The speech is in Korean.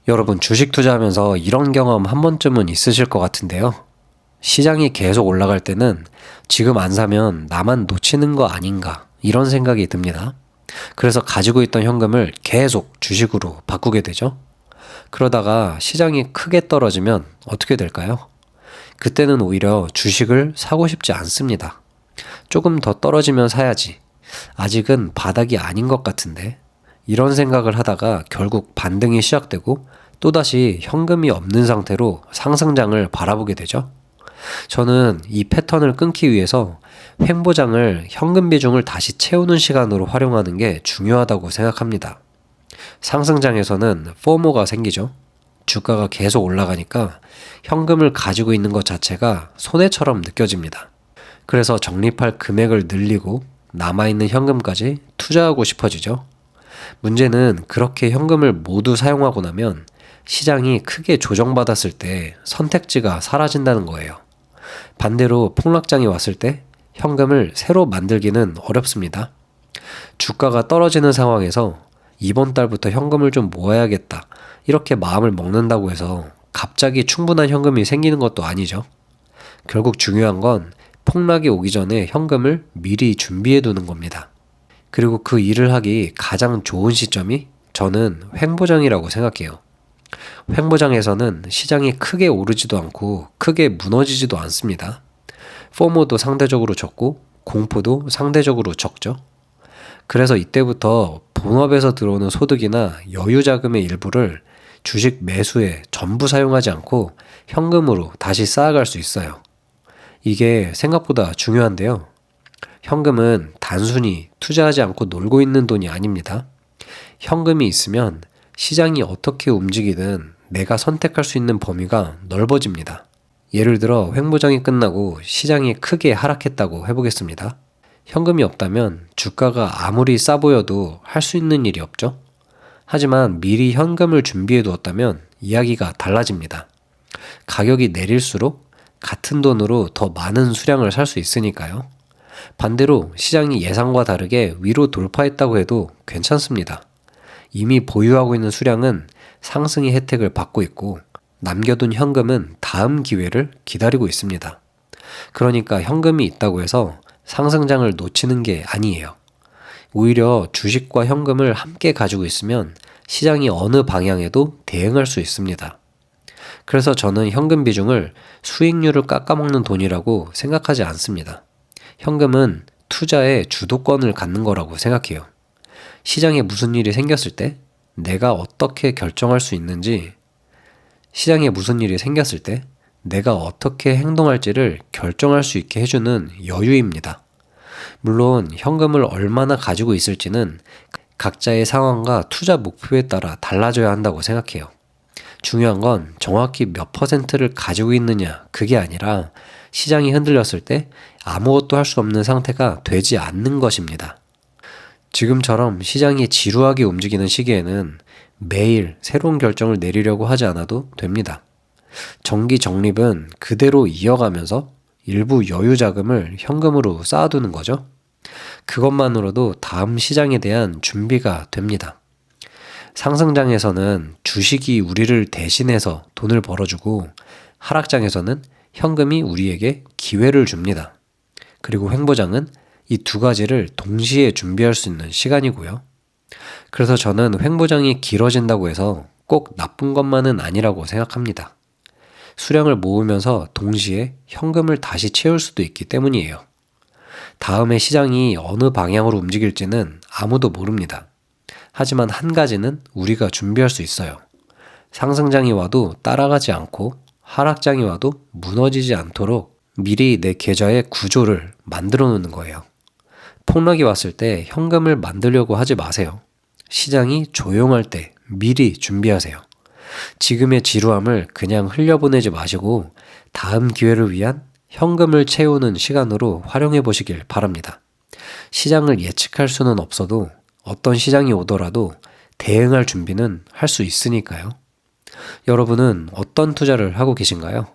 여러분, 주식 투자하면서 이런 경험 한 번쯤은 있으실 것 같은데요. 시장이 계속 올라갈 때는 지금 안 사면 나만 놓치는 거 아닌가 이런 생각이 듭니다. 그래서 가지고 있던 현금을 계속 주식으로 바꾸게 되죠. 그러다가 시장이 크게 떨어지면 어떻게 될까요? 그때는 오히려 주식을 사고 싶지 않습니다. 조금 더 떨어지면 사야지. 아직은 바닥이 아닌 것 같은데. 이런 생각을 하다가 결국 반등이 시작되고 또다시 현금이 없는 상태로 상승장을 바라보게 되죠. 저는 이 패턴을 끊기 위해서 횡보장을 현금 비중을 다시 채우는 시간으로 활용하는 게 중요하다고 생각합니다. 상승장에서는 포모가 생기죠. 주가가 계속 올라가니까 현금을 가지고 있는 것 자체가 손해처럼 느껴집니다. 그래서 적립할 금액을 늘리고 남아있는 현금까지 투자하고 싶어지죠. 문제는 그렇게 현금을 모두 사용하고 나면 시장이 크게 조정받았을 때 선택지가 사라진다는 거예요. 반대로 폭락장이 왔을 때 현금을 새로 만들기는 어렵습니다. 주가가 떨어지는 상황에서 이번 달부터 현금을 좀 모아야겠다 이렇게 마음을 먹는다고 해서 갑자기 충분한 현금이 생기는 것도 아니죠. 결국 중요한 건 폭락이 오기 전에 현금을 미리 준비해 두는 겁니다. 그리고 그 일을 하기 가장 좋은 시점이 저는 횡보장이라고 생각해요. 횡보장에서는 시장이 크게 오르지도 않고 크게 무너지지도 않습니다. 포모도 상대적으로 적고 공포도 상대적으로 적죠. 그래서 이때부터 본업에서 들어오는 소득이나 여유 자금의 일부를 주식 매수에 전부 사용하지 않고 현금으로 다시 쌓아갈 수 있어요. 이게 생각보다 중요한데요. 현금은 단순히 투자하지 않고 놀고 있는 돈이 아닙니다. 현금이 있으면 시장이 어떻게 움직이든 내가 선택할 수 있는 범위가 넓어집니다. 예를 들어 횡보장이 끝나고 시장이 크게 하락했다고 해보겠습니다. 현금이 없다면 주가가 아무리 싸 보여도 할 수 있는 일이 없죠. 하지만 미리 현금을 준비해 두었다면 이야기가 달라집니다. 가격이 내릴수록 같은 돈으로 더 많은 수량을 살 수 있으니까요. 반대로 시장이 예상과 다르게 위로 돌파했다고 해도 괜찮습니다. 이미 보유하고 있는 수량은 상승의 혜택을 받고 있고 남겨둔 현금은 다음 기회를 기다리고 있습니다. 그러니까 현금이 있다고 해서 상승장을 놓치는 게 아니에요. 오히려 주식과 현금을 함께 가지고 있으면 시장이 어느 방향에도 대응할 수 있습니다. 그래서 저는 현금 비중을 수익률을 깎아먹는 돈이라고 생각하지 않습니다. 현금은 투자의 주도권을 갖는 거라고 생각해요. 시장에 무슨 일이 생겼을 때 내가 어떻게 결정할 수 있는지, 시장에 무슨 일이 생겼을 때 내가 어떻게 행동할지를 결정할 수 있게 해주는 여유입니다. 물론 현금을 얼마나 가지고 있을지는 각자의 상황과 투자 목표에 따라 달라져야 한다고 생각해요. 중요한 건 정확히 몇 퍼센트를 가지고 있느냐 그게 아니라 시장이 흔들렸을 때 아무것도 할 수 없는 상태가 되지 않는 것입니다. 지금처럼 시장이 지루하게 움직이는 시기에는 매일 새로운 결정을 내리려고 하지 않아도 됩니다. 정기 적립은 그대로 이어가면서 일부 여유 자금을 현금으로 쌓아두는 거죠. 그것만으로도 다음 시장에 대한 준비가 됩니다. 상승장에서는 주식이 우리를 대신해서 돈을 벌어주고 하락장에서는 현금이 우리에게 기회를 줍니다. 그리고 횡보장은 이 두 가지를 동시에 준비할 수 있는 시간이고요. 그래서 저는 횡보장이 길어진다고 해서 꼭 나쁜 것만은 아니라고 생각합니다. 수량을 모으면서 동시에 현금을 다시 채울 수도 있기 때문이에요. 다음에 시장이 어느 방향으로 움직일지는 아무도 모릅니다. 하지만 한 가지는 우리가 준비할 수 있어요. 상승장이 와도 따라가지 않고 하락장이 와도 무너지지 않도록 미리 내 계좌의 구조를 만들어 놓는 거예요. 폭락이 왔을 때 현금을 만들려고 하지 마세요. 시장이 조용할 때 미리 준비하세요. 지금의 지루함을 그냥 흘려보내지 마시고 다음 기회를 위한 현금을 채우는 시간으로 활용해 보시길 바랍니다. 시장을 예측할 수는 없어도 어떤 시장이 오더라도 대응할 준비는 할 수 있으니까요. 여러분은 어떤 투자를 하고 계신가요?